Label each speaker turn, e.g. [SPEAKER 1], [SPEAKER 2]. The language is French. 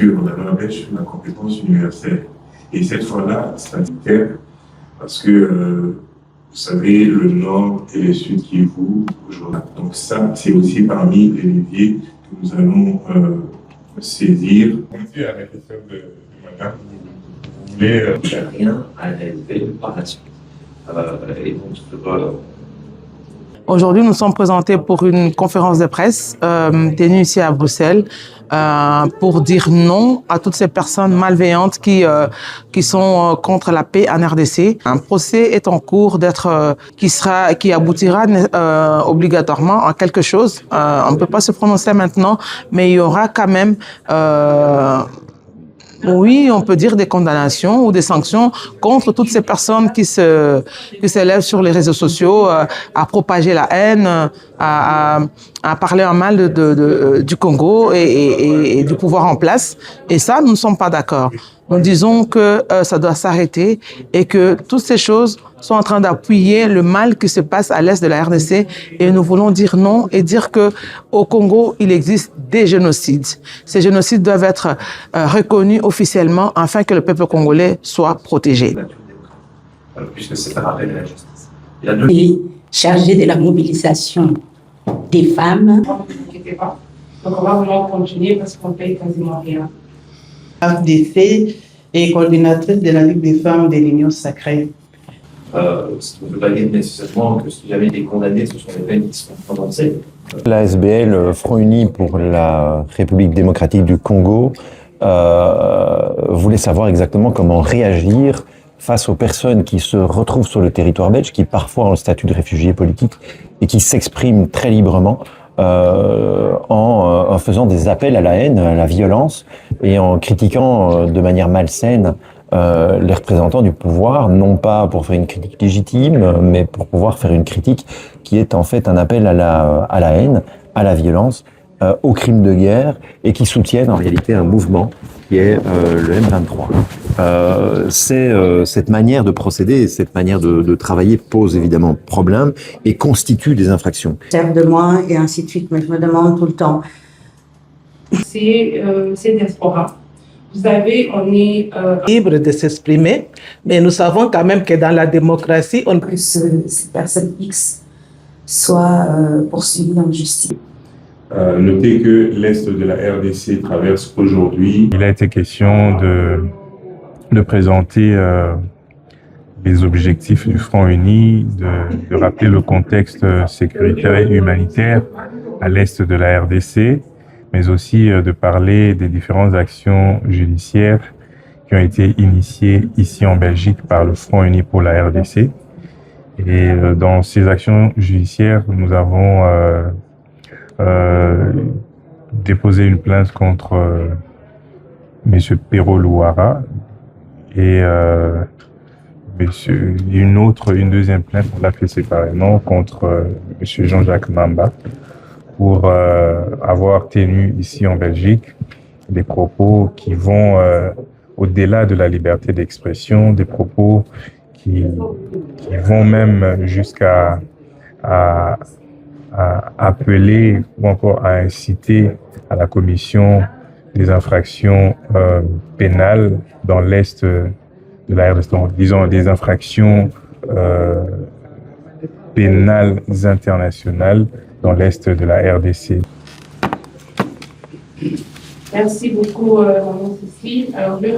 [SPEAKER 1] sur la loi belge sur la compétence universelle. Et cette fois-là, c'est un parce que, vous savez, le Nord et le Sud qui vous aujourd'hui. Donc ça, c'est aussi parmi les leviers que nous allons saisir. Merci à la question de madame. Vous voulez...
[SPEAKER 2] Il n'y a rien à élever par la suite. Et donc,
[SPEAKER 3] Aujourd'hui, nous sommes présentés pour une conférence de presse tenue ici à Bruxelles pour dire non à toutes ces personnes malveillantes qui sont contre la paix en RDC. Un procès est en cours qui aboutira obligatoirement à quelque chose. On ne peut pas se prononcer maintenant, mais il y aura quand même oui, on peut dire des condamnations ou des sanctions contre toutes ces personnes qui s'élèvent sur les réseaux sociaux à propager la haine, à parler en mal du Congo et du pouvoir en place. Et ça, nous ne sommes pas d'accord. Nous disons que ça doit s'arrêter et que toutes ces choses sont en train d'appuyer le mal qui se passe à l'est de la RDC et nous voulons dire non et dire que au Congo, il existe des génocides. Ces génocides doivent être reconnus officiellement afin que le peuple congolais soit protégé.
[SPEAKER 2] Puisque c'est un rappel à la justice.
[SPEAKER 4] Il est chargé de la mobilisation des femmes.
[SPEAKER 5] Ne vous inquiétez pas. Donc on va vraiment continuer parce qu'on ne paye quasiment rien.
[SPEAKER 6] FDC et coordinatrice de la Ligue des femmes de l'Union sacrée.
[SPEAKER 2] Ce qui ne veut pas dire nécessairement que si jamais des condamnés, ce sont les peines qui seront prononcées.
[SPEAKER 7] L'ASBL, Front Uni pour la République démocratique du Congo, voulait savoir exactement comment réagir face aux personnes qui se retrouvent sur le territoire belge, qui parfois ont le statut de réfugiés politiques et qui s'expriment très librement en faisant des appels à la haine, à la violence et en critiquant de manière malsaine les représentants du pouvoir, non pas pour faire une critique légitime, mais pour pouvoir faire une critique qui est en fait un appel à la haine, à la violence, aux crimes de guerre, et qui soutiennent en réalité un mouvement qui est le M23. Cette manière de procéder, cette manière de travailler pose évidemment problème et constitue des infractions.
[SPEAKER 4] Servent de moi et ainsi de suite, mais je me demande tout le temps.
[SPEAKER 5] C'est diaspora. Vous savez, on est
[SPEAKER 6] Libre de s'exprimer, mais nous savons quand même que dans la démocratie, on
[SPEAKER 4] Que cette personne X soit poursuivie en justice.
[SPEAKER 1] Notez que l'Est de la RDC traverse aujourd'hui.
[SPEAKER 8] Il a été question de présenter les objectifs du Front Uni, de rappeler le contexte sécuritaire et humanitaire à l'Est de la RDC, mais aussi de parler des différentes actions judiciaires qui ont été initiées ici en Belgique par le Front Uni pour la RDC. Et dans ces actions judiciaires, nous avons déposé une plainte contre M. Pero Louara et une deuxième plainte, on l'a fait séparément, contre M. Jean-Jacques Mamba pour avoir tenu ici en Belgique des propos qui vont au-delà de la liberté d'expression, des propos qui vont même jusqu'à appeler ou encore à inciter à la commission des infractions pénales dans l'Est de la RDC, disons des infractions pénales internationales dans l'Est de la RDC.
[SPEAKER 5] Merci beaucoup, Maman Cécile. Alors,